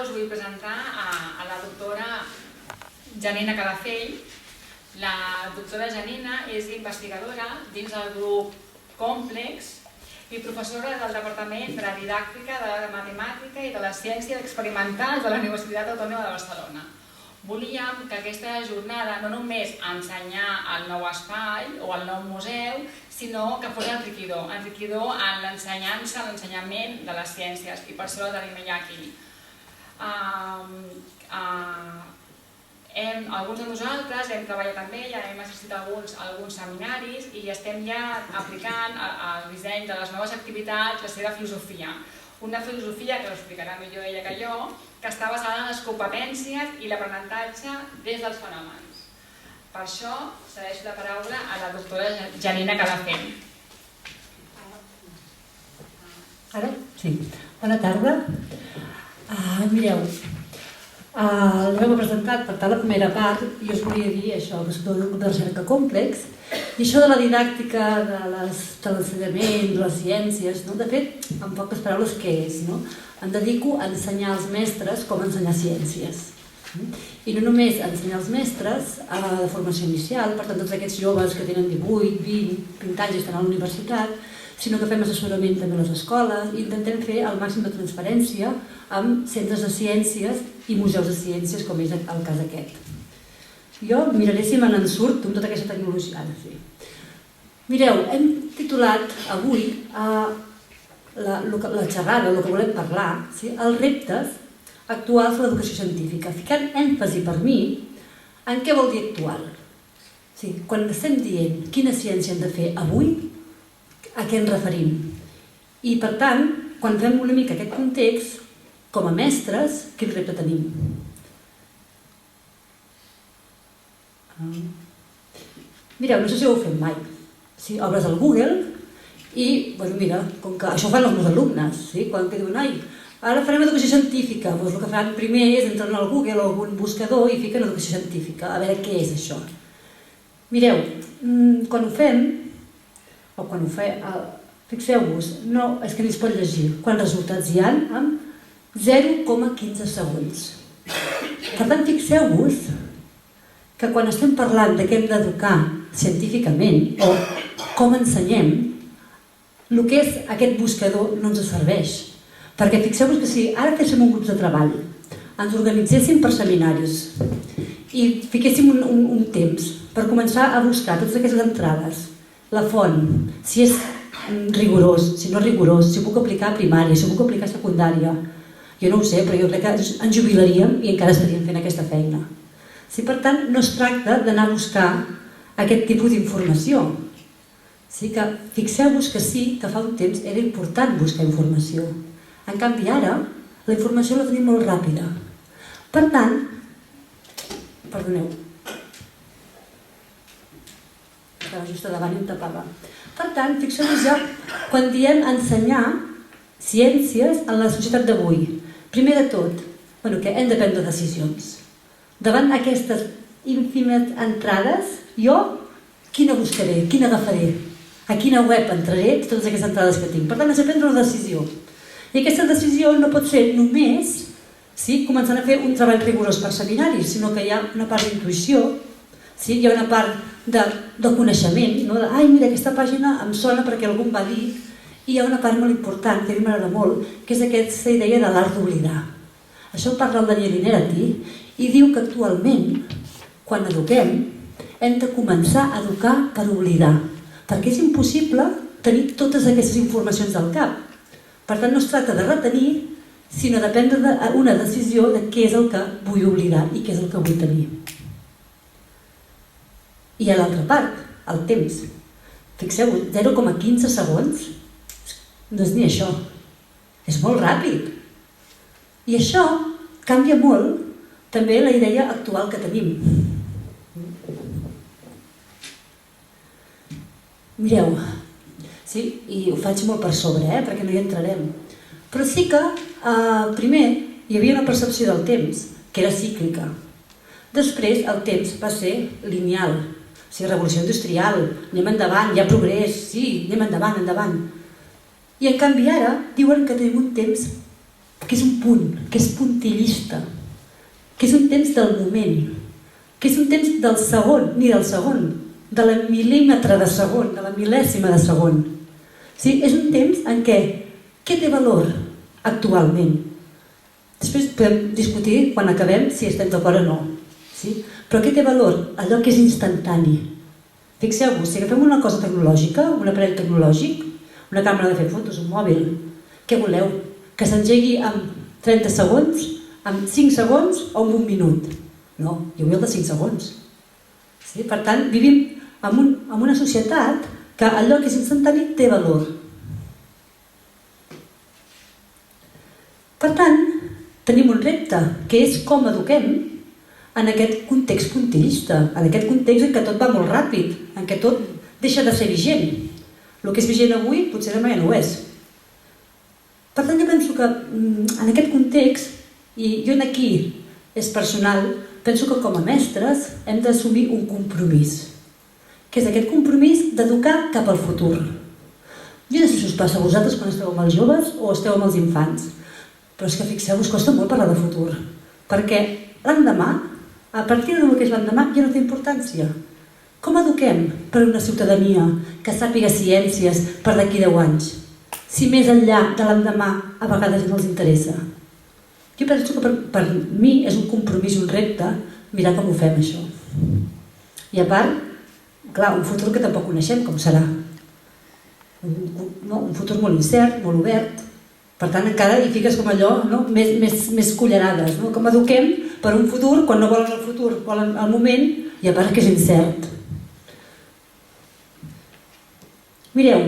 us vull presentar a la doctora Janina Calafell. La doctora Janina és investigadora dins del grup Complex i professora del Departament de Didàctica de la Matemàtica i de les Ciències Experimentals de la Universitat Autònoma de Barcelona. Volíem que aquesta jornada no només ensenyar el nou espai o el nou museu, sinó que fos enriquidor en l'ensenyança, l'ensenyament de les ciències, i per això la tenim ella aquí. Alguns de nosaltres hem treballat amb ella, hem assistit a alguns seminaris i estem ja aplicant el disseny de les noves activitats, la seva filosofia. Una filosofia que l'explicarà millor ella que jo, que està basada en les competències i l'aprenentatge des dels fenòmens. Per això cedeixo la paraula a la doctora Janina Calafell. Ara? Sí. Bona tarda. Mireu, l'hem presentat per tant la primera part i us volia dir això, que soc del grup de recerca Complex, i això de la didàctica de l'ensenyament, de les ciències, de fet, en poques paraules, què és? Em dedico a ensenyar als mestres com ensenyar ciències. I no només ensenyar als mestres de formació inicial, per tant tots aquests joves que tenen 18, 20 anys i estan a la universitat, sinó que fem assessorament també a les escoles i intentem fer el màxim de transparència amb centres de ciències i museus de ciències, com és el cas aquest. Jo miraré si me n'en surt amb tota aquesta tecnologia. Mireu, hem titulat avui la xerrada, el que volem parlar, els reptes actuals de l'educació científica, ficant èmfasi per mi en què vol dir actual. Quan estem dient quina ciència hem de fer avui, a què ens referim? I per tant, quan fem una mica aquest context, com a mestres, quin repte tenim? Mireu, no sé si ho heu fet mai. Obres el Google i, mira, com que això ho fan els meus alumnes, quan diuen, ara farem educació científica, el que fan primer és entrar al Google o algun buscador i fiquen educació científica, a veure què és això. Mireu, quan ho fem, fixeu-vos, no, és que ni es pot llegir, quants resultats hi ha en 0,15 segons. Per tant, fixeu-vos que quan estem parlant de què hem d'educar científicament o com ensenyem, el que és aquest buscador no ens serveix. Perquè fixeu-vos que si ara féssim un grup de treball, ens organitzéssim per seminaris i fiquéssim un temps per començar a buscar totes aquestes entrades, la font, si és rigorós, si no és rigorós, si ho puc aplicar a primària, si ho puc aplicar a secundària, jo no ho sé, però jo crec que ens jubilaríem i encara estaríem fent aquesta feina. Per tant, no es tracta d'anar a buscar aquest tipus d'informació. Fixeu-vos que sí, que fa un temps era important buscar informació. En canvi, ara, la informació la tenim molt ràpida. Per tant, perdoneu, estava just a davant i em tapava. Per tant, fixeu-vos ja, quan diem ensenyar ciències en la societat d'avui, primer de tot, que hem de prendre decisions. Davant aquestes ínfimes entrades, jo quina buscaré, quina agafaré, a quina web entraré totes aquestes entrades que tinc. Per tant, has de prendre una decisió. I aquesta decisió no pot ser només començant a fer un treball rigorós per seminaris, sinó que hi ha una part d'intuïció, hi ha una part de coneixement, mira, aquesta pàgina em sona perquè algú em va dir, i hi ha una part molt important, que a mi m'agrada molt, que és aquesta idea de l'art d'oblidar. Això ho parla el Daniel Innerarity i diu que actualment, quan eduquem, hem de començar a educar per oblidar, perquè és impossible tenir totes aquestes informacions al cap. Per tant, no es tracta de retenir, sinó de prendre una decisió de què és el que vull oblidar i què és el que vull tenir. I a l'altra part, el temps. Fixeu-vos, 0,15 segons no és ni això. És molt ràpid. I això canvia molt també la idea actual que tenim. Mireu, i ho faig molt per sobre, perquè no hi entrarem. Però sí que, primer, hi havia una percepció del temps, que era cíclica. Després, el temps va ser lineal. Revolució industrial, anem endavant, hi ha progrés, sí, anem endavant, endavant. I en canvi ara diuen que tenim un temps que és un punt, que és puntillista, que és un temps del moment, que és un temps del segon, ni del segon, de la mil·límetre de segon, de la mil·lèsima de segon. Sí, és un temps en què té valor actualment? Després podem discutir, quan acabem, si estem d'acord o no. Sí? Però què té valor? Allò que és instantani. Fixeu-vos, si agafem una cosa tecnològica, un aparell tecnològic, una càmera de fer fotos, un mòbil, què voleu? Que s'engegui en 30 segons, en 5 segons o en un minut? No, jo vull el de 5 segons. Sí? Per tant, vivim en una societat que allò que és instantani té valor. Per tant, tenim un repte, que és com eduquem en aquest context puntillista, en aquest context en què tot va molt ràpid, en què tot deixa de ser vigent. El que és vigent avui potser demà ja no ho és. Per tant, jo penso que en aquest context, i jo aquí és personal, penso que com a mestres hem d'assumir un compromís, que és aquest compromís d'educar cap al futur. Jo no sé si us passa a vosaltres quan esteu amb els joves o esteu amb els infants, però és que fixeu-vos, costa molt parlar de futur, perquè l'endemà, a partir del que és l'endemà, ja no té importància. Com eduquem per una ciutadania que sàpiga ciències per d'aquí 10 anys, si més enllà de l'endemà a vegades no els interessa? Jo penso que per mi és un compromís, un repte, mirar com ho fem això. I a part, clar, un futur que tampoc coneixem com serà. Un futur molt incert, molt obert. Per tant, encara hi fiques com allò, més cullerades. Com eduquem per un futur, quan no volen el futur, volen el moment, i a part que és incert. Mireu,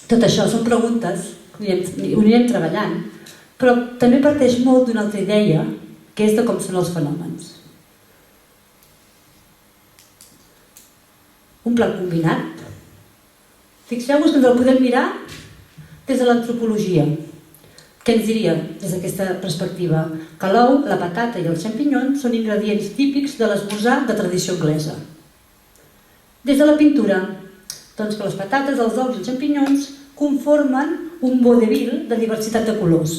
tot això són preguntes que ho anirem treballant, però també parteix molt d'una altra idea, que és de com són els fenòmens. Un plat combinat. Fixeu-vos que ens el podem mirar des de l'antropologia. Què ens diria des d'aquesta perspectiva? Que l'ou, la patata i els xampinyons són ingredients típics de l'esmorzar de tradició anglesa. Des de la pintura, doncs que les patates, els ous i els xampinyons conformen un vodevil de diversitat de colors.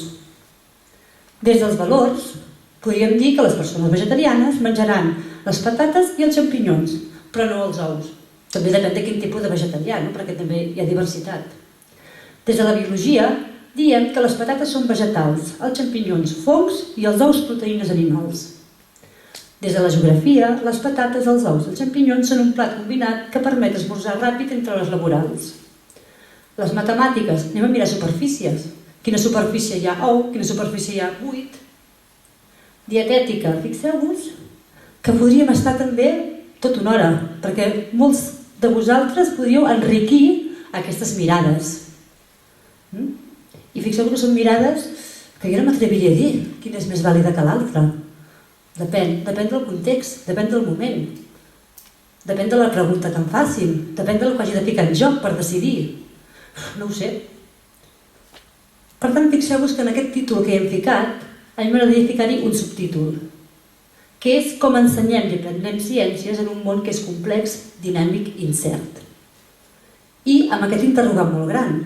Des dels valors, podríem dir que les persones vegetarianes menjaran les patates i els xampinyons, però no els ous. També depèn de quin tipus de vegetarià, perquè també hi ha diversitat. Des de la biologia, diem que les patates són vegetals, els xampinyons fongs i els ous proteïnes animals. Des de la geografia, les patates, els ous i els xampinyons són un plat combinat que permet esmorzar ràpid entre hores laborals. Les matemàtiques, anem a mirar superfícies. Quina superfície hi ha ou, quina superfície hi ha buit. Dietètica, fixeu-vos que podríem estar també tota una hora, perquè molts de vosaltres podríeu enriquir aquestes mirades. I fixeu-vos que són mirades que jo no m'atreviria a dir quina és més vàlida que l'altra. Depèn del context, depèn del moment, depèn de la pregunta que em facin, depèn del que hagi de ficar en joc per decidir. No ho sé. Per tant, fixeu-vos que en aquest títol que hi hem ficat, a mi m'agradaria ficar-hi un subtítol, que és com ensenyem i aprendrem ciències en un món que és complex, dinàmic i incert. I amb aquest interrogant molt gran,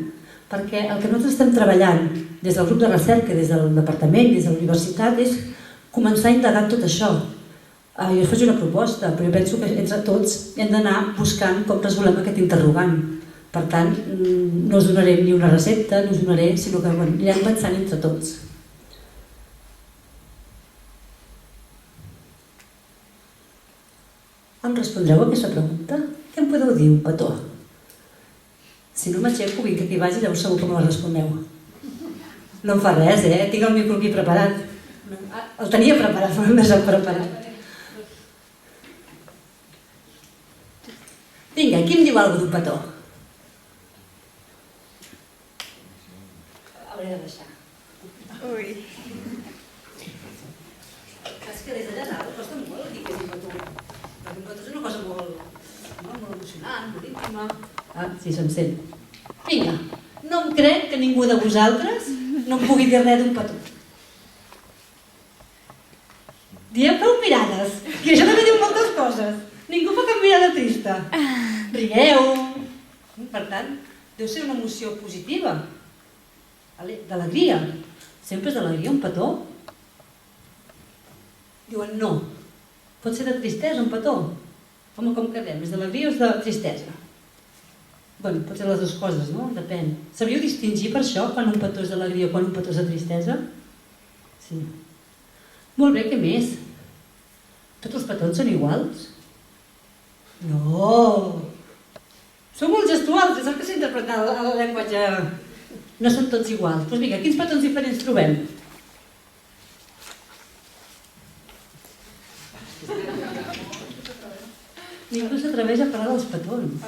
perquè el que nosaltres estem treballant des del grup de recerca, des del departament, des de la universitat, és començar a indagar tot això. Jo us faig una proposta, però jo penso que entre tots hem d'anar buscant com resolem aquest interrogant. Per tant, no us donaré ni una recepta, no us donaré, sinó que anirem pensant entre tots. Em respondreu a aquesta pregunta? Què em podeu dir, un petó? Si no m'aixeco, vinc aquí baix i llavors segur que me la responeu. No em fa res, Tinc el micro aquí preparat. El tenia preparat, però no s'ha preparat. Vinga, qui em diu alguna cosa d'un petó? Hauré de deixar. Ui. És que des d'allà dalt costa molt dir que és un petó. Perquè un petó és una cosa molt emocionant, molt íntima. Sí, se'm sent. Vinga, no em crec que ningú de vosaltres no em pugui dir res d'un petó. Diem prou mirades, que això també diu moltes coses. Ningú fa cap mirada trista. Rieu. Per tant, deu ser una emoció positiva, d'alegria. Sempre és d'alegria un petó? Diuen no. Pot ser de tristesa un petó? Home, com quedem? És d'alegria o és de tristesa? Bé, pot ser les dues coses, no? Depèn. Sabríeu distingir per això quan un petó és d'alegria o quan un petó és de tristesa? Sí. Molt bé, què més? Tots els petons són iguals? No! Són molt gestuals, és el que s'ha interpretat el llenguatge. No són tots iguals. Doncs vinga, quins petons diferents trobem? Ningú s'atreveix a parlar dels petons.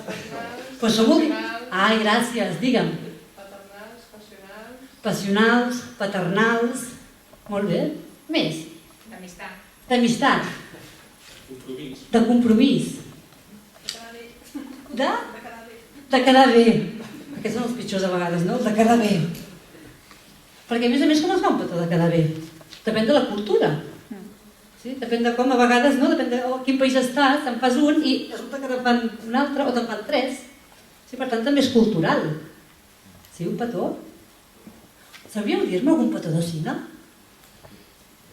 Pues som molt... Ai, gràcies, digue'm. Paternals, passionals. Passionals, paternals... Molt bé. Més? D'amistat. D'amistat. Compromís. De compromís. De? De quedar bé. Aquests són els pitjors a vegades, no? De quedar bé. Perquè a més com es fa un petó de quedar bé? Depèn de la cultura. Sí? Depèn de com, a vegades, no? Depèn de quin país estàs, te'n fas un i resulta que te'n fan un altre o te'n fan tres. Sí, per tant, també és cultural. Sí, un petó. Sabríeu dir-me algun petó de cine?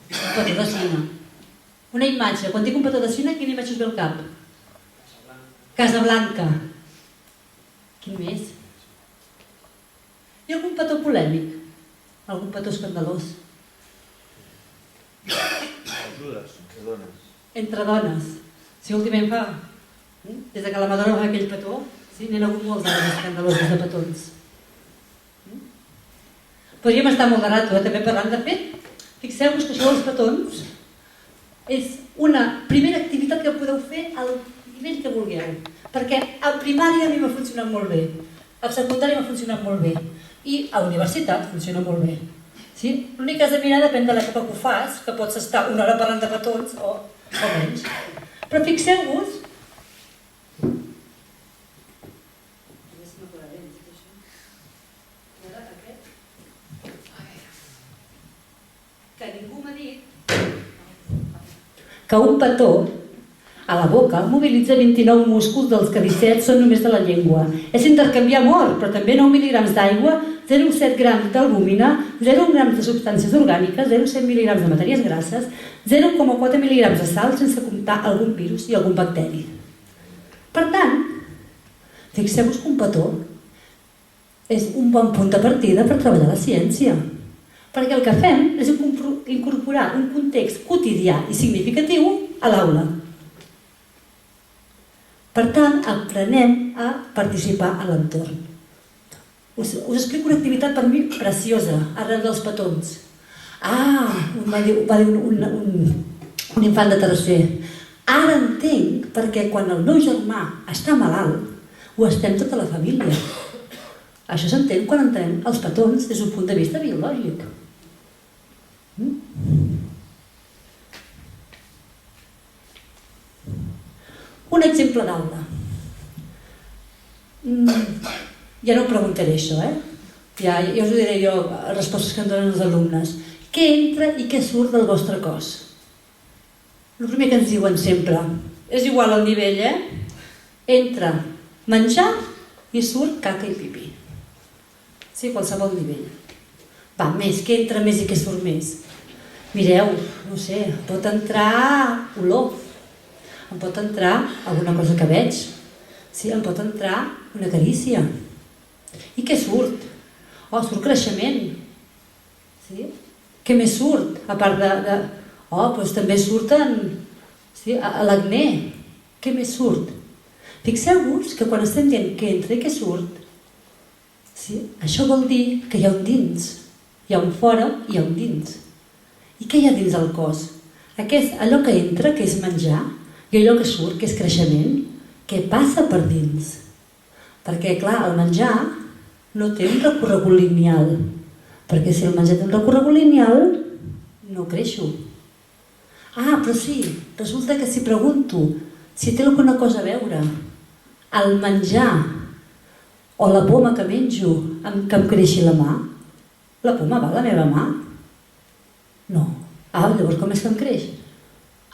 Un petó de cine. Una imatge. Quan dic un petó de cine, quina imatge us ve al cap? Casablanca. Quin més? Hi ha algun petó polèmic? Algun petó escandalós? Ajudes, entre dones. Entre dones. Si últimament fa, des de que la Madonna fa aquell petó, sí, n'hi ha hagut molts anys escandalosos de petons. Podríem estar molt de rato, també parlant. De fet, fixeu-vos que això dels petons és una primera activitat que podeu fer al nivell que vulgueu. Perquè a primària a mi m'ha funcionat molt bé, a secundària m'ha funcionat molt bé i a universitat funciona molt bé. Sí? L'únic que has de mirar depèn de l'època que ho fas, que pots estar una hora parlant de petons o menys. Però fixeu-vos que ningú m'ha dit que un petó a la boca mobilitza 29 músculs dels que 17 són només de la llengua. És intercanviar amor, però també 9 mil·lígrams d'aigua, 0,7 grams d'albúmina, 0 grams de substàncies orgàniques, 0,7 mil·lígrams de matèries grasses, 0,4 mil·lígrams de sal, sense comptar algun virus i algun bacteri. Per tant, fixeu-vos que un petó és un bon punt de partida per treballar la ciència. Perquè el que fem és incorporar un context quotidià i significatiu a l'aula. Per tant, aprenem a participar a l'entorn. Us explico una activitat per mi preciosa, arrel dels petons. Va dir un infant de tercer. Ara entenc perquè quan el meu germà està malalt, ho estem tota la família. Això s'entén quan entenem els petons des d'un punt de vista biològic. Un exemple d'aula. Ja no ho preguntaré això, ja us ho diré jo, respostes que em donen els alumnes. Què entra i què surt del vostre cos? El primer que ens diuen sempre, és igual al nivell, entra menjar i surt caca i pipí. Sí, qualsevol nivell. Va, més, què entra més i què surt més? Mireu, no sé, pot entrar olor, em pot entrar alguna cosa que veig, sí, em pot entrar una carícia. I què surt? Surt creixement. Sí? Què més surt? A part de... doncs també surten l'acné. Què més surt? Fixeu-vos que quan estem dient què entra i què surt, això vol dir que hi ha un dins. Hi ha un fora i hi ha un dins. I què hi ha dins el cos? Allò que entra, que és menjar, i allò que surt, que és creixement, què passa per dins? Perquè, clar, el menjar no té un recorregut lineal. Perquè si el menjar té un recorregut lineal, no creixo. Però sí, resulta que si pregunto si té alguna cosa a veure el menjar o la poma que menjo amb que em creixi la mà, la poma va a la meva mà? No. Llavors com és que em creix?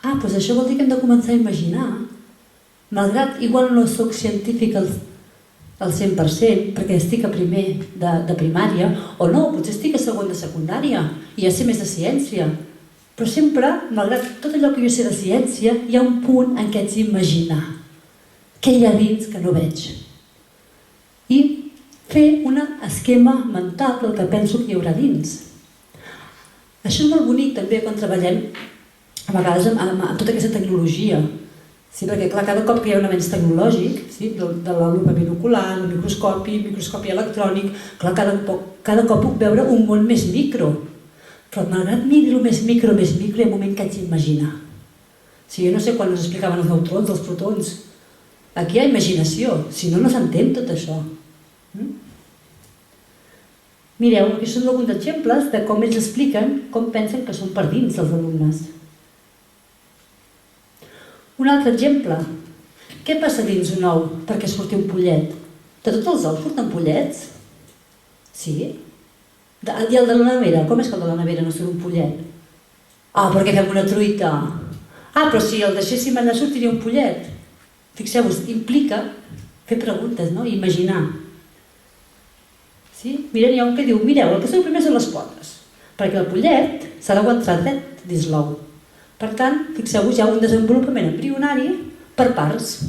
Doncs això vol dir que hem de començar a imaginar. Malgrat igual no soc científica al 100% perquè estic a primer de primària, o no, potser estic a segon de secundària i ja sé més de ciència. Però sempre, malgrat tot allò que jo sé de ciència, hi ha un punt en què haig d'imaginar què hi ha dins que no veig. I fer un esquema mental del que penso que hi haurà dins. Això és molt bonic també quan treballem a vegades amb tota aquesta tecnologia. Sí, perquè clar, cada cop que hi ha un avenç tecnològic, sí, de la lupa binocular, el microscopi electrònic, clar, cada cop puc veure un món més micro. Però malgrat miri el més micro, hi ha un moment que haig d'imaginar. Sí, jo no sé quan ens explicaven els neutrons, els protons. Aquí hi ha imaginació, si no, no s'entén tot això. Mireu, aquí són alguns exemples de com ells expliquen com pensen que són per dins els alumnes. Un altre exemple. Què passa dins un ou perquè surti un pollet? De tots els ous surten pollets? Sí? I el de la nevera? Com és que el de la nevera no surt un pollet? Ah, perquè fem una truita. Ah, però si el deixéssim allà sortiria un pollet. Fixeu-vos, implica fer preguntes, no? Imaginar. Sí? Miren, hi ha un que diu, mireu, el que surt primer són les potes, perquè el pollet s'ha d'aguantar dret dins l'ou. Per tant, fixeu-vos, hi ha un desenvolupament embrionari per parts.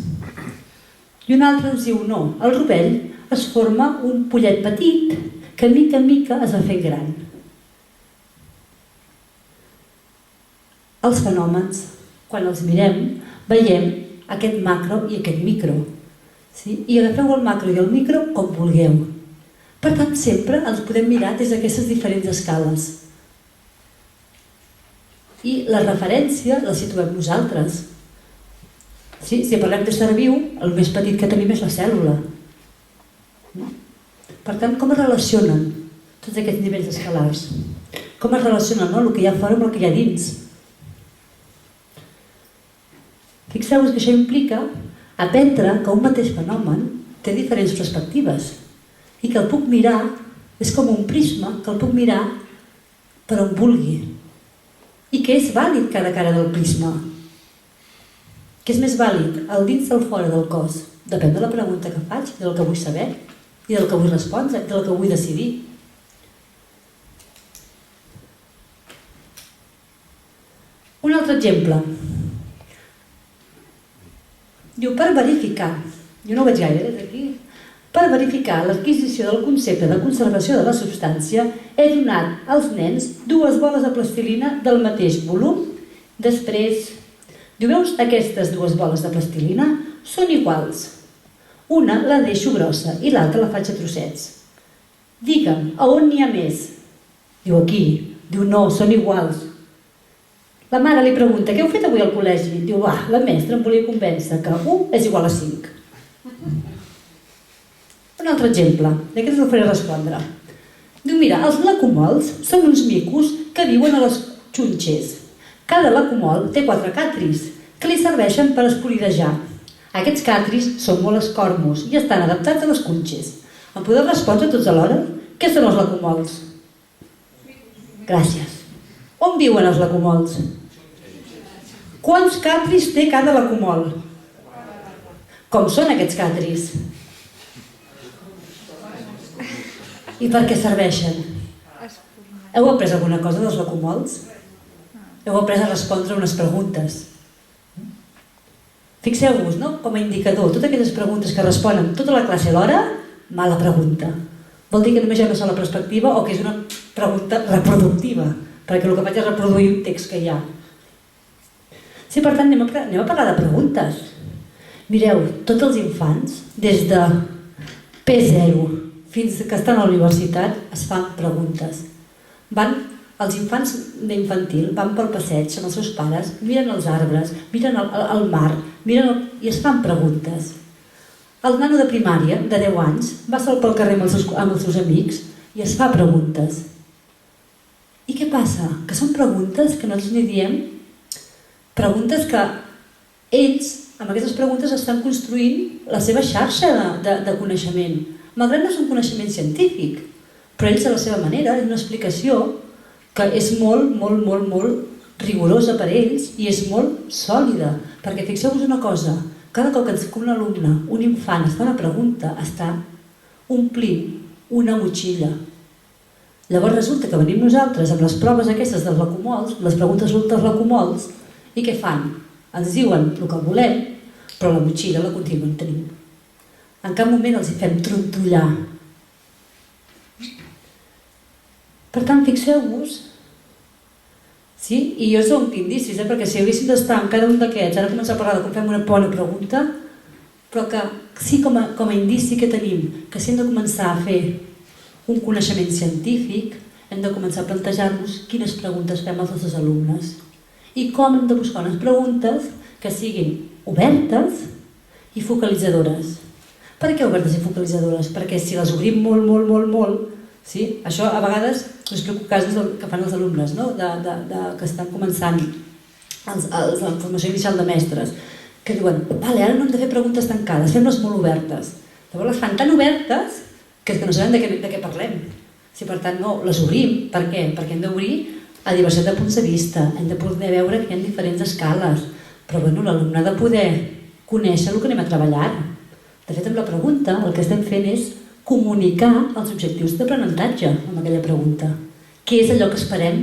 I un altre ens diu, no, al rovell es forma un pollet petit que mica en mica es va fent gran. Els fenòmens, quan els mirem, veiem aquest macro i aquest micro. Sí? I agafeu el macro i el micro com vulgueu. Per tant, sempre els podem mirar des d'aquestes diferents escales. I la referència la situem nosaltres. Sí? Si parlem de ser viu, el més petit que tenim és la cèl·lula. Per tant, com es relacionen tots aquests nivells escalars? Com es relacionen, no? El que hi ha fora amb el que hi ha dins? Fixeu-vos que això implica aprendre que un mateix fenomen té diferents perspectives i que el puc mirar, és com un prisma, que el puc mirar per on vulgui. I que és vàlid cada cara del prisma. Què és més vàlid, el dins o el fora del cos? Depèn de la pregunta que faig, del que vull saber, i del que vull respondre, i del que vull decidir. Un altre exemple. Diu, per verificar, jo no ho veig gaire des d'aquí, per verificar l'adquisició del concepte de conservació de la substància, he donat als nens 2 boles de plastilina del mateix volum. Després, diu, veus aquestes 2 boles de plastilina? Són iguals. Una la deixo grossa i l'altra la faig a trossets. Digue'm, a on n'hi ha més? Diu, aquí. Diu, no, són iguals. La mare li pregunta, què heu fet avui al col·legi? Diu, va, la mestra em volia convèncer que 1 és igual a 5. Un altre exemple, i aquest el faré respondre. Diu, mira, els lacomolls són uns micos que viuen a les xunxes. Cada lacomoll té 4 catris que li serveixen per espolidejar. Aquests catris són molt escormos i estan adaptats a les cunxes. Em podeu respondre tots alhora? Què són els lacomolls? Gràcies. On viuen els lacomolls? Quants catris té cada lacomoll? Com són aquests catris? I per què serveixen? Heu après alguna cosa dels lacomolls? Heu après a respondre unes preguntes. Fixeu-vos, no? Com a indicador, totes aquelles preguntes que responen tota la classe alhora, mala pregunta. Vol dir que només hi ha una sola perspectiva o que és una pregunta reproductiva, perquè el que faig és reproduir un text que hi ha. Sí, per tant, anem a parlar de preguntes. Mireu, tots els infants, des de P0 fins que estan a la universitat, es fan preguntes. Els infants d'infantil van pel passeig amb els seus pares, miren els arbres, miren el mar, i es fan preguntes. El nano de primària, de 10 anys, va sol pel carrer amb els seus amics i es fa preguntes. I què passa? Que són preguntes que nosaltres n'hi diem, preguntes que ells, amb aquestes preguntes, estan construint la seva xarxa de coneixement. Malgrat no és un coneixement científic, però ells a la seva manera, és una explicació que és molt, molt, molt, molt rigorosa per ells i és molt sòlida, perquè fixeu-vos una cosa, cada cop que un alumne, un infant, es fa una pregunta, està omplint una motxilla. Llavors resulta que venim nosaltres amb les proves aquestes dels locomols, les preguntes dels locomols, i què fan? Ens diuen el que volem, però la motxilla la continuen tenint. En cap moment els hi fem trontollar. Per tant, fixeu-vos, sí? I jo som indicis, perquè si haguéssim d'estar en cada un d'aquests, ara començar a parlar de com fem una bona pregunta, però que sí com a indici que tenim, que si hem de començar a fer un coneixement científic, hem de començar a plantejar-nos quines preguntes fem als nostres alumnes i com hem de buscar unes preguntes que siguin obertes i focalitzadores. Per què obertes i focalitzadores? Perquè si les obrim molt, sí? Això a vegades us explico casos que fan els alumnes, no? Que estan començant la formació inicial de mestres, que diuen, vale, ara no hem de fer preguntes tancades, fem-les molt obertes. Llavors les fan tan obertes que no sabem de què parlem. Per tant, no, les obrim. Per què? Perquè hem d'obrir a diversitat de punts de vista, hem de poder veure que hi ha diferents escales, però l'alumne ha de poder conèixer el que anem a treballar. De fet, amb la pregunta el que estem fent és comunicar els objectius d'aprenentatge amb aquella pregunta. Què és allò que esperem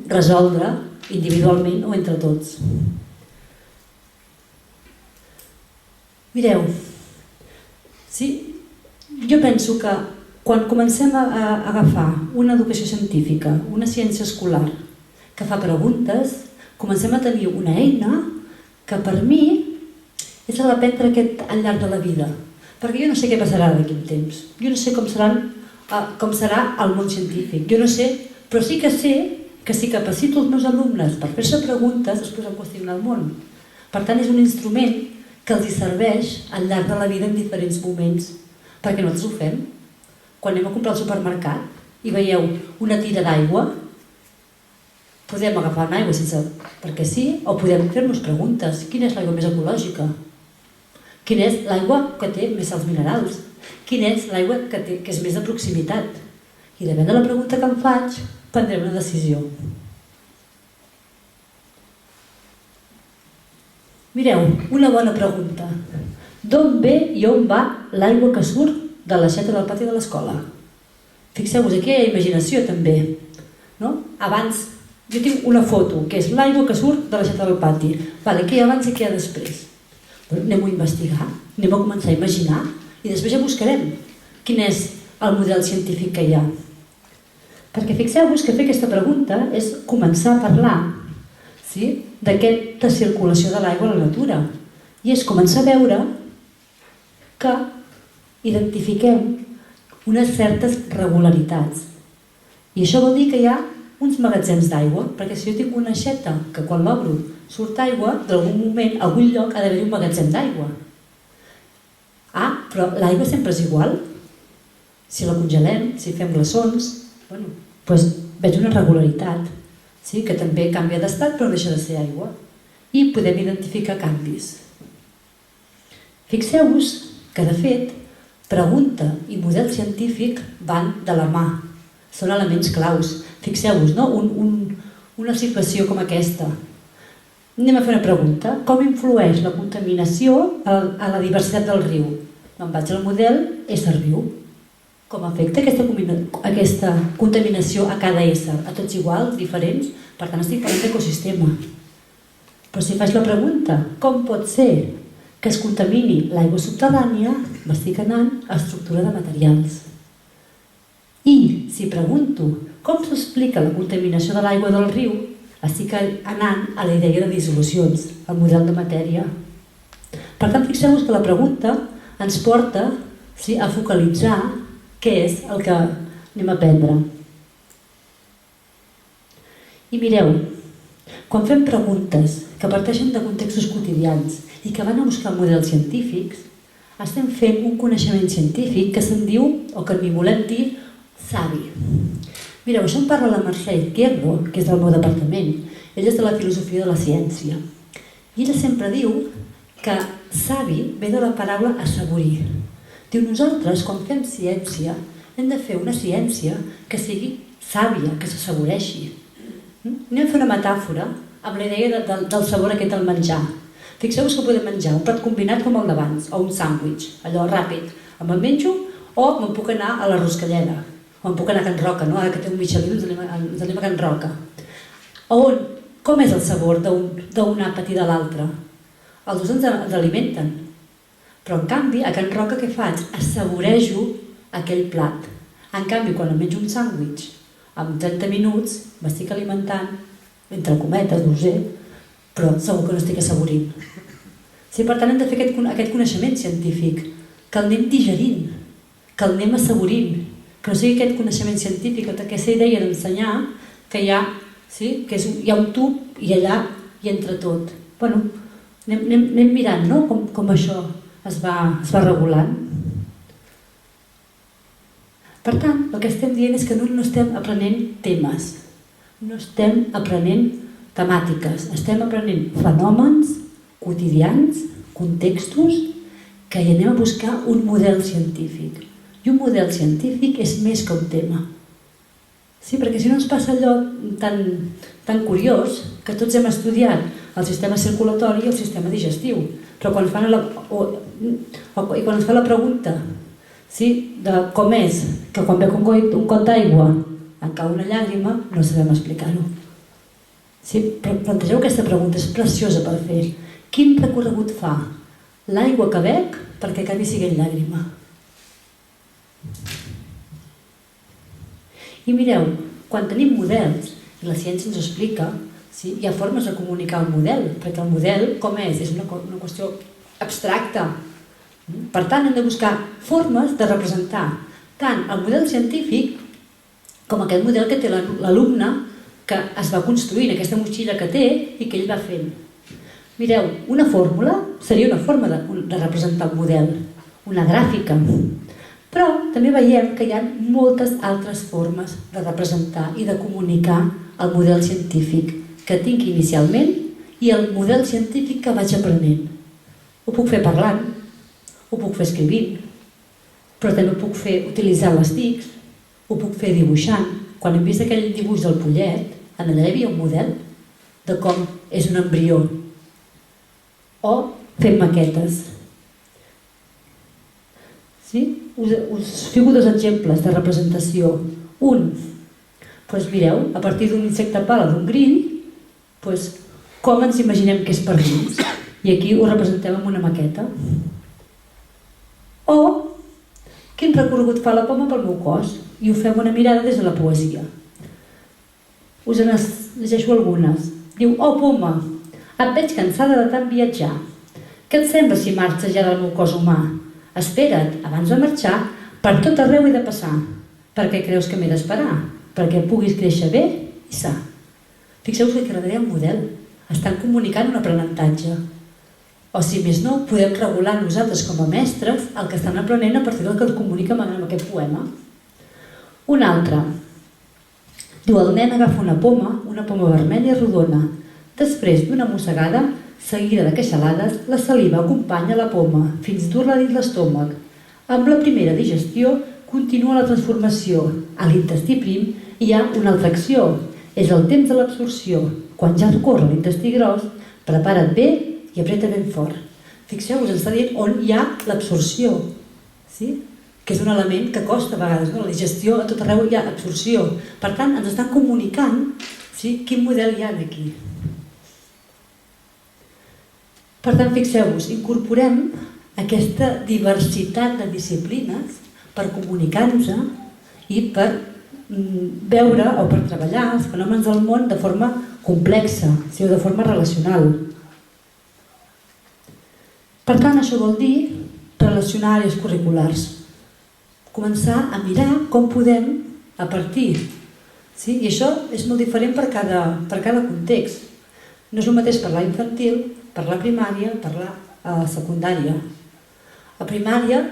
resoldre individualment o entre tots? Mireu, sí? Jo penso que quan comencem a agafar una educació científica, una ciència escolar, que fa preguntes, comencem a tenir una eina que per mi és l'aprendre al llarg de la vida. Perquè jo no sé què passarà d'aquí un temps. Jo no sé com serà el món científic. Jo no sé, però sí que sé que si capacito els meus alumnes per fer-se preguntes, es posen a qüestionar el món. Per tant, és un instrument que els serveix al llarg de la vida en diferents moments. Perquè nosaltres ho fem. Quan anem a comprar al supermercat i veieu una tira d'aigua, podem agafar una aigua perquè sí, o podem fer-nos preguntes. Quina és l'aigua més ecològica? Quina és l'aigua que té més sals minerals? Quina és l'aigua que és més de proximitat? I depèn de la pregunta que em faig, prendré una decisió. Mireu, una bona pregunta. D'on ve i on va l'aigua que surt de l'aixeta del pati de l'escola? Fixeu-vos, aquí hi ha imaginació també. Abans, jo tinc una foto, que és l'aigua que surt de l'aixeta del pati. Què hi ha abans i què hi ha després? Anem a investigar, anem a començar a imaginar i després ja buscarem quin és el model científic que hi ha. Perquè fixeu-vos que fer aquesta pregunta és començar a parlar d'aquesta circulació de l'aigua a la natura i és començar a veure que identifiquem unes certes regularitats. I això vol dir que hi ha uns magatzems d'aigua, perquè si jo tinc una aixeta que quan l'obro surt aigua, d'algun moment, a algun lloc ha d'haver-hi un magatzem d'aigua. Però l'aigua sempre és igual. Si la congelem, si fem glaçons, doncs veig una regularitat, que també canvia d'estat però deixa de ser aigua. I podem identificar canvis. Fixeu-vos que, de fet, pregunta i model científic van de la mà. Són elements claus. Fixeu-vos, una situació com aquesta. Anem a fer una pregunta. Com influeix la contaminació a la diversitat del riu? Me'n vaig al model ésser-riu. Com afecta aquesta contaminació a cada ésser? A tots iguals, diferents? Per tant, estic parlant d'ecosistema. Però si faig la pregunta, com pot ser que es contamini l'aigua subterrània, m'estic anant a estructura de materials. I si pregunto com s'explica la contaminació de l'aigua del riu, estic anant a la idea de dissolucions, al model de matèria. Per tant, fixeu-vos que la pregunta ens porta a focalitzar què és el que anem a aprendre. I mireu, quan fem preguntes que parteixen de contextos quotidians i que van a buscar models científics, estem fent un coneixement científic que se'n diu, o que n'hi volem dir, savi. Mireu, això em parla la Mercè Izquierdo, que és del meu departament. Ella és de la filosofia de la ciència. I ella sempre diu que savi ve de la paraula assaborir. Diu, nosaltres, quan fem ciència, hem de fer una ciència que sigui sàvia, que s'assaboreixi. Anem a fer una metàfora amb la idea del sabor aquest del menjar. Fixeu-vos que podem menjar un plat combinat com el d'abans, o un sàndwich, allò ràpid. Me'l menjo o me'n puc anar a la Roscallera, o em puc anar a Can Roca, no? Ara que té un Michelin ens anem a Can Roca. Com és el sabor d'un àpat i de l'altre? Els dos ens alimenten. Però en canvi, a Can Roca què faig? Assaborejo aquell plat. En canvi, quan em menjo un sàndwich, en 30 minuts m'estic alimentant, entre cometes, no ho sé, però segur que no estic assaborint. Sí, per tant, hem de fer aquest coneixement científic, que el anem digerint, que el anem assaborint, que no sigui aquest coneixement científic, aquesta idea d'ensenyar que hi ha un tub i allà hi entra tot. Bueno, anem mirant, no?, com això es va regulant. Per tant, el que estem dient és que no estem aprenent temes, no estem aprenent temàtiques, estem aprenent fenòmens quotidians, contextos, que hi anem a buscar un model científic. I un model científic és més que un tema. Sí, perquè si no ens passa allò tan curiós que tots hem estudiat el sistema circulatori i el sistema digestiu, però quan ens fa la pregunta de com és que quan veu un got d'aigua em cau una llàgrima, no sabem explicar-ho. Plantegeu aquesta pregunta, és preciosa per fer. Quin recorregut fa l'aigua que bec perquè acabi sent llàgrima? I mireu, quan tenim models, i la ciència ens ho explica, hi ha formes de comunicar el model, perquè el model, com és? És una qüestió abstracta. Per tant, hem de buscar formes de representar tant el model científic com aquest model que té l'alumne que es va construint, aquesta motxilla que té i que ell va fent. Mireu, una fórmula seria una forma de representar un model, una gràfica. Però també veiem que hi ha moltes altres formes de representar i de comunicar el model científic que tinc inicialment i el model científic que vaig aprenent. Ho puc fer parlant, ho puc fer escrivint, però també ho puc fer utilitzant les TICs, ho puc fer dibuixant. Quan hem vist aquell dibuix del pollet, en allà hi havia un model de com és un embrió. O fem maquetes. Us fico dos exemples de representació. Un, mireu, a partir d'un insecte pala, d'un grill, com ens imaginem que és per dins. I aquí ho representem amb una maqueta. O, quin recorregut fa la poma pel meu cos? I ho fem una mirada des de la poesia. Us en llegeixo algunes. Diu, poma, et veig cansada de tant viatjar. Què et sembla si marxes ja del meu cos humà? Espera't, abans de marxar, per tot arreu he de passar. Per què creus que m'he d'esperar? Perquè puguis créixer bé i sa. Fixeu-vos que darrere un model. Estan comunicant un aprenentatge. O si més no, podem regular nosaltres com a mestres el que estan aprenent a partir del que es comunica amb aquest poema. Un altre. Diu, el nen agafa una poma vermella i rodona. Després d'una mossegada, seguida de queixalades, la saliva acompanya la poma fins dur-la dins l'estómac. Amb la primera digestió continua la transformació. A l'intestí prim hi ha una altra acció. És el temps de l'absorció. Quan ja corre l'intestí gros, prepara't bé i apreta ben fort. Fixeu-vos, ens està dient on hi ha l'absorció. Que és un element que costa a vegades. La digestió, a tot arreu hi ha absorció. Per tant, ens estan comunicant quin model hi ha aquí. Per tant, fixeu-vos, incorporem aquesta diversitat de disciplines per comunicar-nos i per veure o per treballar els fenòmens del món de forma complexa, de forma relacional. Per tant, això vol dir relacionar àrees curriculars. Començar a mirar com podem a partir. I això és molt diferent per cada context. No és el mateix parlar infantil, parlar primària, parlar secundària. A primària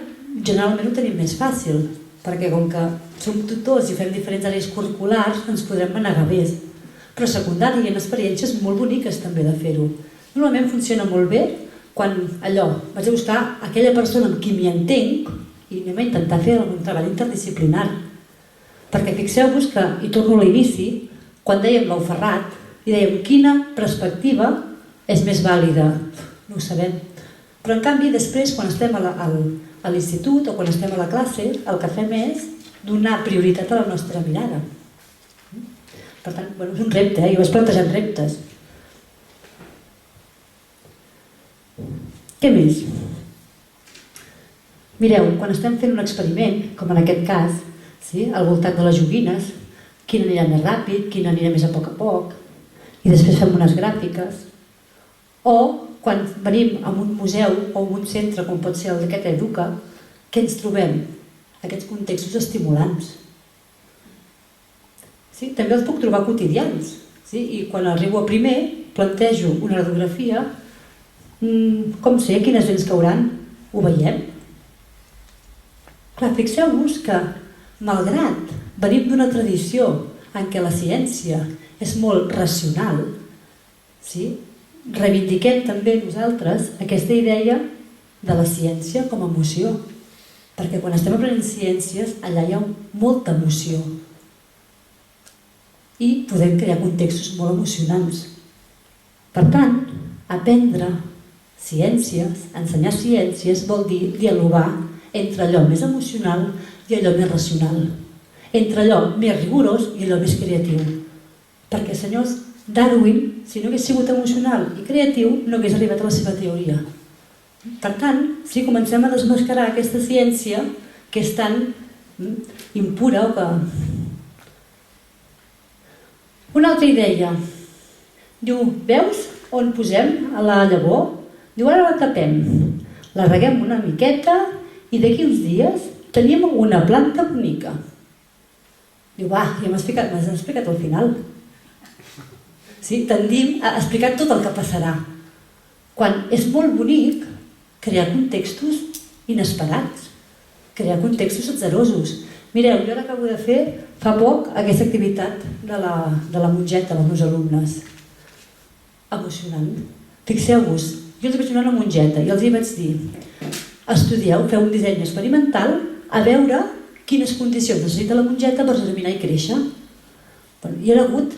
generalment ho tenim més fàcil, perquè com que som tutors i fem diferents àrees curriculars ens podrem manegar més. Però a secundària hi ha experiències molt boniques també de fer-ho. Normalment funciona molt bé quan vaig a buscar aquella persona amb qui m'hi entenc i anem a intentar fer un treball interdisciplinar. Perquè fixeu-vos que, i torno a l'inici, quan dèiem l'ou ferrat, i dèiem quina perspectiva és més vàlida, no ho sabem. Però en canvi després quan estem a l'institut o quan estem a la classe el que fem és donar prioritat a la nostra mirada. Per tant, és un repte, jo vaig plantejant reptes. Què més? Mireu, quan estem fent un experiment, com en aquest cas, al voltant de les joguines, quin anirà més ràpid, quin anirà més a poc, i després fem unes gràfiques, o quan venim a un museu o a un centre com pot ser el d'aquest Educa, què ens trobem? Aquests contextos estimulants. També els puc trobar quotidians, i quan arribo a primer plantejo una radiografia, com sé quines dents cauran? Ho veiem? Clar, fixeu-vos que malgrat venim d'una tradició en què la ciència és molt racional, reivindiquem també nosaltres aquesta idea de la ciència com a emoció, perquè quan estem aprenent ciències allà hi ha molta emoció i podem crear contextos molt emocionants. Per tant, aprendre ciències, ensenyar ciències vol dir dialogar entre allò més emocional i allò més racional, entre allò més rigorós i allò més creatiu. Perquè, senyors, Darwin, si no hagués sigut emocional i creatiu, no hagués arribat a la seva teoria. Per tant, si comencem a desmascarar aquesta ciència que és tan impura o que... Una altra idea. Diu, veus on posem a la llavor? Diu, ara la tapem, la reguem una miqueta i d'aquí uns dies tenim una planta bonica. Diu, va, ja m'has explicat al final. Tendim a explicar tot el que passarà. Quan és molt bonic crear contextos inesperats, crear contextos atzarosos. Mireu, jo ara acabo de fer fa poc aquesta activitat de la mongeta als meus alumnes. Emocionant. Fixeu-vos, jo els vaig donar una mongeta i els hi vaig dir: estudieu, feu un disseny experimental a veure quines condicions necessita la mongeta per germinar i créixer. Hi ha hagut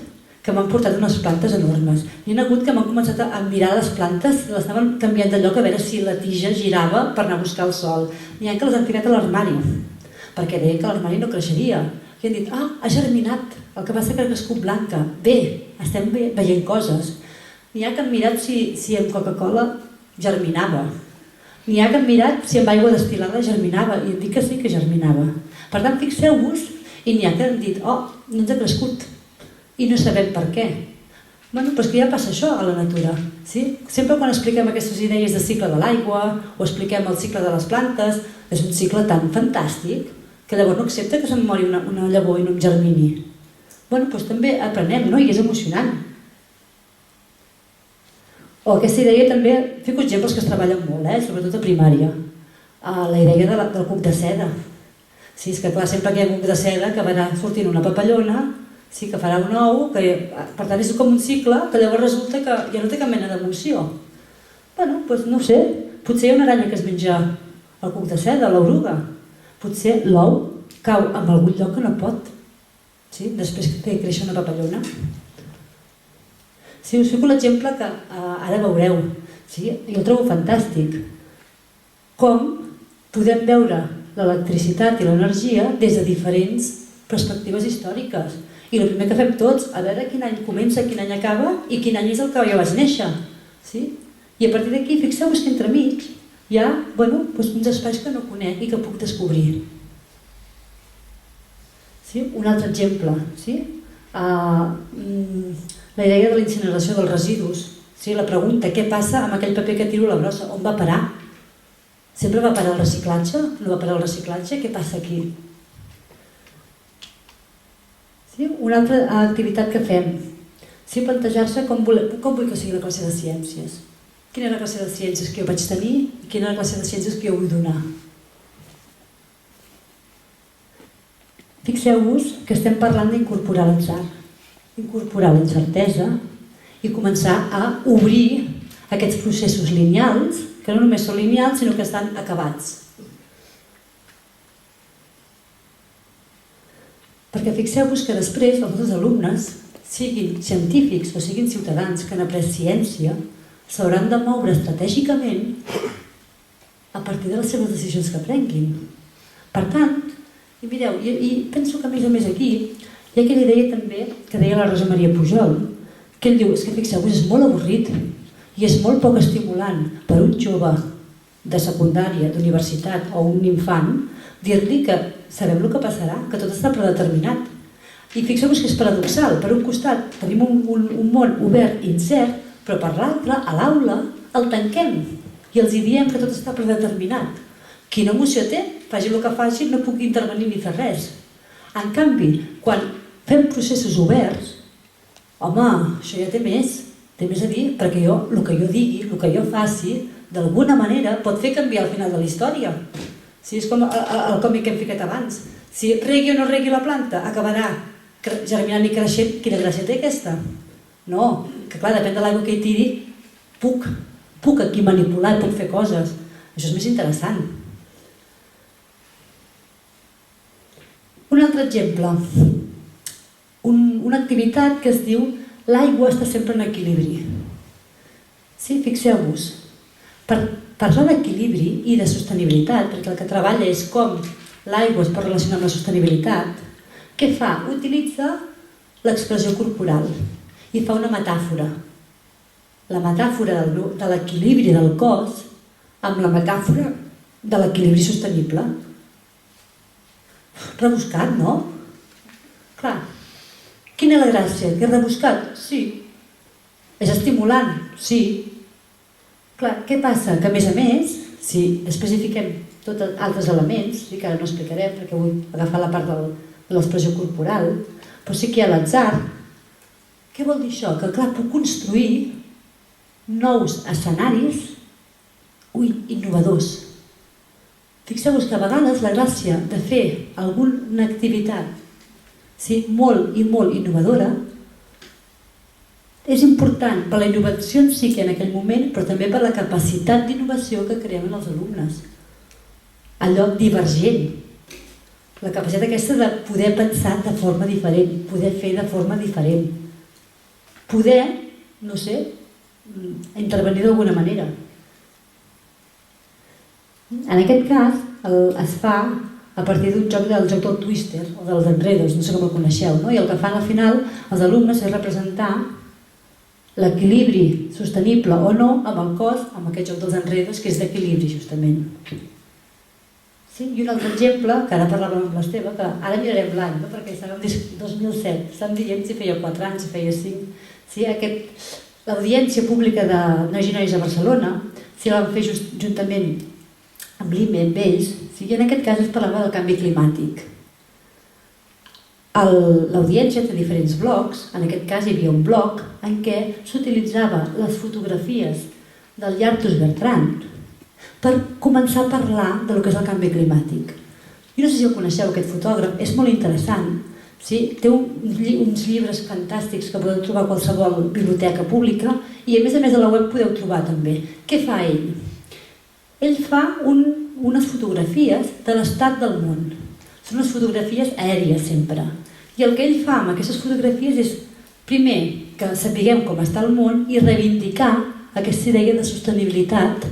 que m'han portat unes plantes enormes. Hi ha hagut que m'han començat a mirar les plantes, les anaven canviant de lloc a veure si la tija girava per anar a buscar el sol. N'hi ha que les han ficat a l'armari, perquè deien que l'armari no creixeria. I han dit, ha germinat, el que passa que ha crescut blanca. Bé, estem veient coses. N'hi ha que han mirat si amb Coca-Cola germinava. N'hi ha que han mirat si amb aigua destil·lada germinava, i han dit que sí que germinava. Per tant, fixeu-vos, i n'hi ha que han dit, no ens ha crescut. I no sabem per què. Però és que ja passa això a la natura. Sempre quan expliquem aquestes idees de cicle de l'aigua o expliquem el cicle de les plantes, és un cicle tan fantàstic que llavors no accepta que se'm mori una llavor i no em germini. Doncs també aprenem, i és emocionant. O aquesta idea també, fico exemples que es treballen molt, sobretot a primària. La idea del cuc de seda. És que clar, sempre que hi ha un cuc de seda que va anar sortint una papallona, que farà un ou, per tant és com un cicle que llavors resulta que ja no té cap mena d'emoció. Doncs no ho sé, potser hi ha una aranya que es menja el cuc de seda, l'oruga. Potser l'ou cau en algun lloc que no pot, després que fer créixer una papallona. Us fico l'exemple que ara veureu, jo el trobo fantàstic. Com podem veure l'electricitat i l'energia des de diferents perspectives històriques. I el primer que fem tots, a veure quin any comença, quin any acaba i quin any és el que jo vaig néixer. I a partir d'aquí, fixeu-vos que entremig hi ha uns espais que no conec i que puc descobrir. Un altre exemple, la idea de la incineració dels residus. La pregunta, què passa amb aquell paper que tiro a la brossa? On va parar? Sempre va parar el reciclatge? No va parar el reciclatge? Què passa aquí? Una altra activitat que fem, plantejar-se com vull que sigui la classe de ciències. Quina és la classe de ciències que jo vaig tenir i quina és la classe de ciències que jo vull donar. Fixeu-vos que estem parlant d'incorporar l'atzar, incorporar la incertesa i començar a obrir aquests processos lineals, que no només són lineals, sinó que estan acabats. Perquè fixeu-vos que després els nostres alumnes, siguin científics o siguin ciutadans que han après ciència, s'hauran de moure estratègicament a partir de les seves decisions que prenguin. Per tant, i mireu, i penso que a més aquí hi ha aquella idea també que deia la Rosa Maria Pujol, que ell diu, és que fixeu-vos, és molt avorrit i és molt poc estimulant per un jove de secundària, d'universitat o un infant, dir-li que sabem el que passarà, que tot està predeterminat. I fixeu-vos que és paradoxal. Per un costat tenim un món obert i incert, però per l'altre, a l'aula, el tanquem i els diem que tot està predeterminat. Quina emoció té? Faci el que faci, no puc intervenir ni fer res. En canvi, quan fem processos oberts, home, això ja té més a dir, perquè el que jo digui, el que jo faci, d'alguna manera pot fer canviar el final de la història. És com el còmic que hem ficat abans. Si regui o no regui la planta, acabarà germinant i creixent. Quina gràcia té aquesta? No, que clar, depèn de l'aigua que hi tiri, puc aquí manipular, puc fer coses. Això és més interessant. Un altre exemple. Una activitat que es diu l'aigua està sempre en equilibri. Sí, fixeu-vos. Per parlar d'equilibri i de sostenibilitat, perquè el que treballa és com l'aigua es pot relacionar amb la sostenibilitat, què fa? Utilitza l'expressió corporal i fa una metàfora. La metàfora de l'equilibri del cos amb la metàfora de l'equilibri sostenible. Rebuscat, no? Clar. Quina és la gràcia? Que és rebuscat? Sí. És estimulant? Sí. Clar, què passa? Que a més, si després hi fiquem tots altres elements, que ara no explicarem perquè vull agafar la part de l'expressió corporal, però sí que hi ha l'atzar. Què vol dir això? Que clar, puc construir nous escenaris innovadors. Fixeu-vos que a vegades la gràcia de fer alguna activitat molt i molt innovadora és important per la innovació en si que en aquell moment, però també per la capacitat d'innovació que creem en els alumnes. Allò divergent. La capacitat aquesta de poder pensar de forma diferent, poder fer de forma diferent. Poder, no sé, intervenir d'alguna manera. En aquest cas, es fa a partir d'un joc del Twister o dels enredos, no sé com el coneixeu, no? I el que fan al final els alumnes és representar l'equilibri sostenible o no amb el cos, amb aquest joc dels enredos, que és d'equilibri, justament. Sí? I un altre exemple, que ara parlàvem amb l'Esteve, que ara mirarem l'any, no? Perquè estàvem 2007, estàvem dient si feia 4 anys, si feia 5. Sí? L'audiència pública de Nois i Noies a Barcelona, si la vam fer juntament amb l'IME, amb ells, i en aquest cas es parlava del canvi climàtic. L'audiència té diferents blocs, en aquest cas hi havia un bloc en què s'utilitzaven les fotografies del Llartus Bertrand per començar a parlar del que és el canvi climàtic. Jo no sé si el coneixeu, aquest fotògraf, és molt interessant. Té uns llibres fantàstics que podeu trobar a qualsevol biblioteca pública i a més a la web podeu trobar també. Què fa ell? Ell fa unes fotografies de l'estat del món. Són unes fotografies aèries sempre. I el que ell fa amb aquestes fotografies és, primer, que sapiguem com està el món i reivindicar aquesta idea de sostenibilitat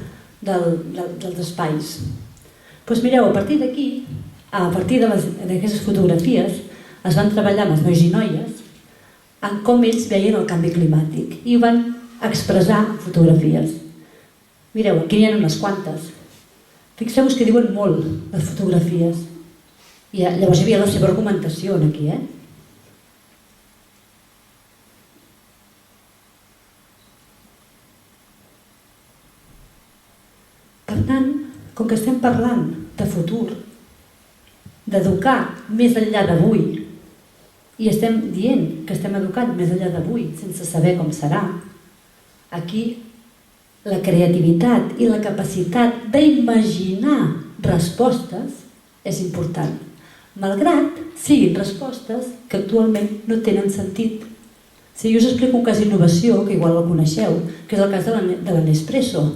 dels espais. Doncs mireu, a partir d'aquí, a partir d'aquestes fotografies, es van treballar amb els nois i noies en com ells veien el canvi climàtic i ho van expressar en fotografies. Mireu, aquí n'hi ha unes quantes. Fixeu-vos que diuen molt les fotografies. I llavors hi havia la seva argumentació aquí, Per tant, com que estem parlant de futur, d'educar més enllà d'avui, i estem dient que estem educant més enllà d'avui sense saber com serà, aquí la creativitat i la capacitat d'imaginar respostes és important, malgrat siguin respostes que actualment no tenen sentit. Jo us explico un cas d'innovació, que igual el coneixeu, que és el cas de la Nespresso.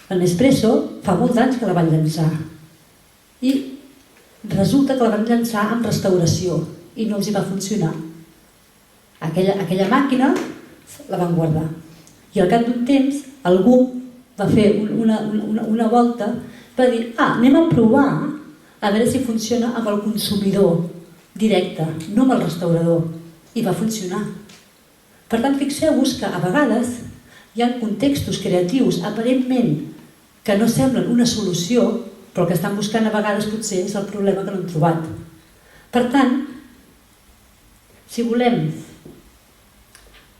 La Nespresso fa molts anys que la van llançar i resulta que la van llançar amb restauració i no els hi va funcionar. Aquella màquina la van guardar. I al cap d'un temps algú va fer una volta, va dir, anem a provar a veure si funciona amb el consumidor directe, no amb el restaurador. I va funcionar. Per tant, fixeu-vos que a vegades hi ha contextos creatius aparentment que no semblen una solució, però el que estan buscant a vegades potser és el problema que no han trobat. Per tant, si volem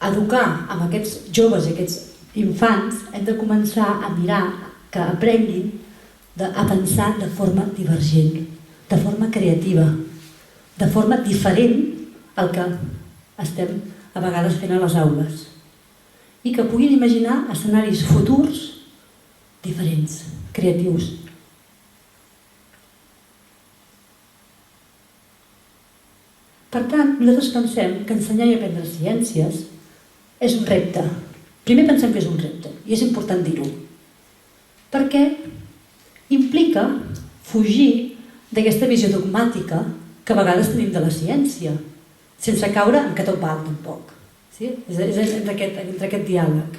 educar amb aquests joves i aquests infants, hem de començar a mirar que aprenguin a pensar de forma divergent, de forma creativa, de forma diferent al que estem a vegades fent a les aules, i que puguin imaginar escenaris futurs diferents, creatius. Per tant, nosaltres pensem que ensenyar i aprendre ciències és un repte. Primer pensem que és un repte, i és important dir-ho, perquè implica fugir d'aquesta visió dogmàtica que a vegades tenim de la ciència, sense caure en que tot val tampoc. Sí? És entre aquest diàleg.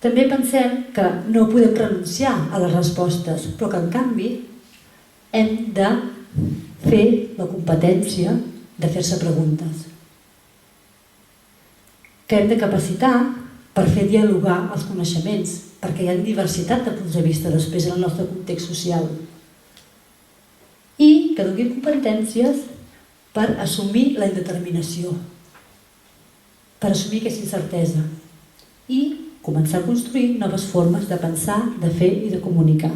També pensem que no podem renunciar a les respostes, però que en canvi hem de fer la competència de fer-se preguntes. Que hem de capacitar per fer dialogar els coneixements, perquè hi ha diversitat de punts de vista després en el nostre context social. I que donin competències per assumir la indeterminació, per assumir aquesta incertesa i començar a construir noves formes de pensar, de fer i de comunicar.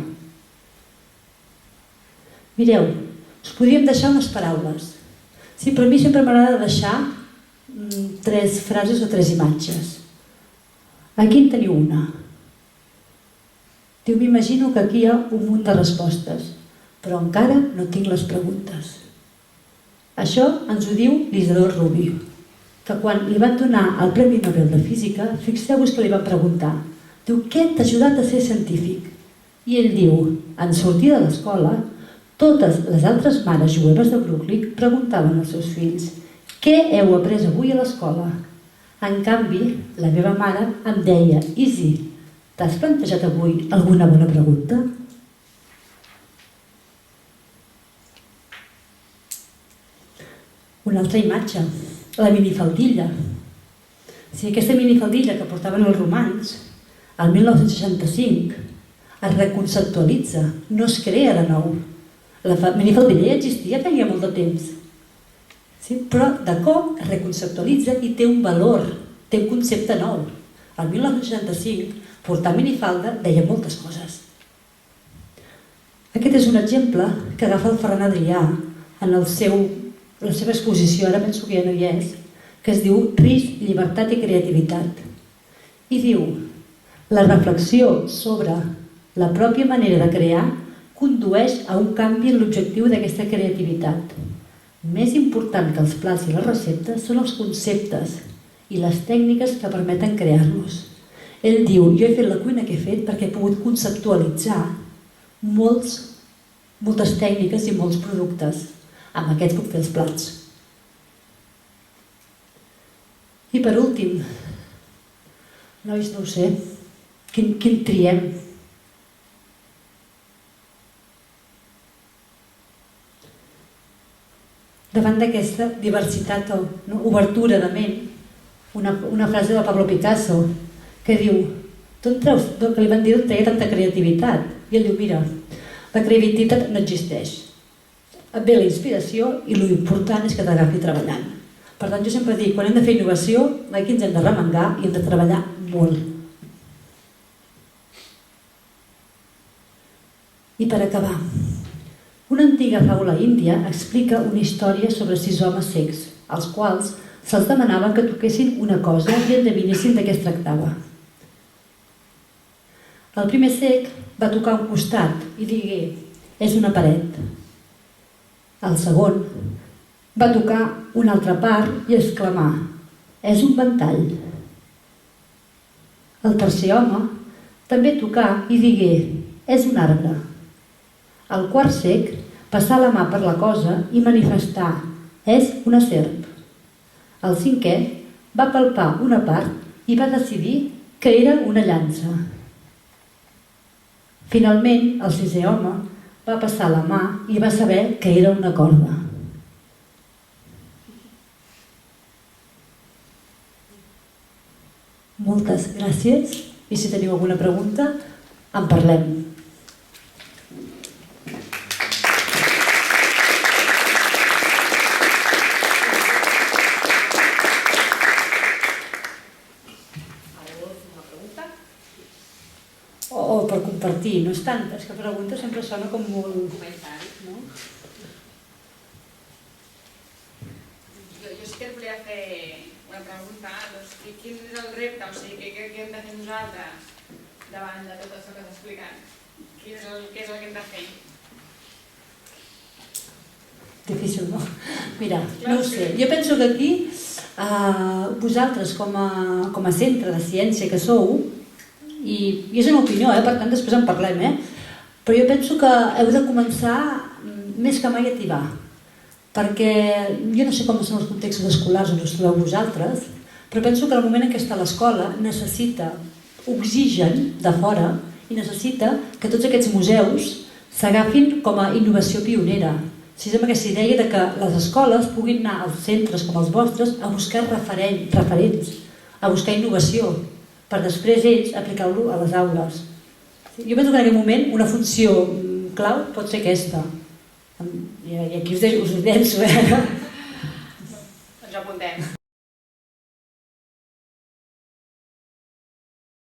Mireu, us podríem deixar unes paraules. Sí, però a mi sempre m'agrada deixar 3 frases o 3 imatges. Aquí en teniu una. Diu, m'imagino que aquí hi ha un munt de respostes, però encara no tinc les preguntes. Això ens ho diu l'Isidor Rubí, que quan li van donar el Premi Nobel de Física, fixeu-vos que li van preguntar, diu, què t'ha ajudat a ser científic? I ell diu, en sortir de l'escola, totes les altres mares jueves de Brooklyn preguntaven als seus fills, què heu après avui a l'escola? En canvi, la meva mare em deia, Isi, t'has plantejat avui alguna bona pregunta? Una altra imatge, la minifaldilla. Sí, aquesta minifaldilla que portaven els romans, el 1965, es reconceptualitza, no es crea de nou. La minifaldilla ja existia feia molt de temps. Sí, però de cop es reconceptualitza i té un valor, té un concepte nou. El 1965, portar minifalda deia moltes coses. Aquest és un exemple que agafa el Ferran Adrià en la seva exposició, ara penso que ja no hi és, que es diu Risc, llibertat i creativitat. I diu, la reflexió sobre la pròpia manera de crear condueix a un canvi en l'objectiu d'aquesta creativitat. Més important que els plats i les receptes són els conceptes i les tècniques que permeten crear-los. Ell diu, jo he fet la cuina que he fet perquè he pogut conceptualitzar moltes tècniques i molts productes. Amb aquests puc fer els plats. I per últim, nois, no ho sé, quin triem? Davant d'aquesta diversitat o obertura de ment, una frase de Pablo Picasso que diu, d'on treus, que li van dir d'on treia tanta creativitat? I ell diu, mira, la creativitat no existeix. Et ve la inspiració i l'important és que t'agafi treballant. Per tant, jo sempre dic, quan hem de fer innovació, aquí ens hem de remengar i hem de treballar molt. I per acabar, una antiga faula índia explica una història sobre 6 homes cecs, als quals se'ls demanava que toquessin una cosa i endevinessin de què es tractava. El primer cec va tocar un costat i digué, és una paret. El segon va tocar una altra part i exclamà, és un ventall. El tercer home també tocà i digué, és un arbre. El quart cec passà la mà per la cosa i manifestà, és una serp. El cinquè va palpar una part i va decidir que era una llança. Finalment, el sisè home va passar la mà i va saber que era una corda. Moltes gràcies i si teniu alguna pregunta, en parlem. O per compartir, no és tant, és que pregunta sempre sona com molt comentari, no? Jo sí que et volia fer una pregunta, doncs, quin és el repte, o sigui, què hem de fer nosaltres davant de tot això que has explicat? Què és el que hem de fer? Difícil, no? Mira, no ho sé. Jo penso que aquí vosaltres com a centre de ciència que sou, i és una opinió, per tant després en parlem, però jo penso que heu de començar més que mai a tibar, perquè jo no sé com són els contextos escolars on us trobeu vosaltres, però penso que el moment en què està l'escola necessita oxigen de fora i necessita que tots aquests museus s'agafin com a innovació pionera. Si és amb aquesta idea de que les escoles puguin anar als centres com els vostres a buscar referents, a buscar innovació, per després ells aplicar-lo a les aules. Jo penso que en aquest moment una funció clau pot ser aquesta. I aquí us ho llenço,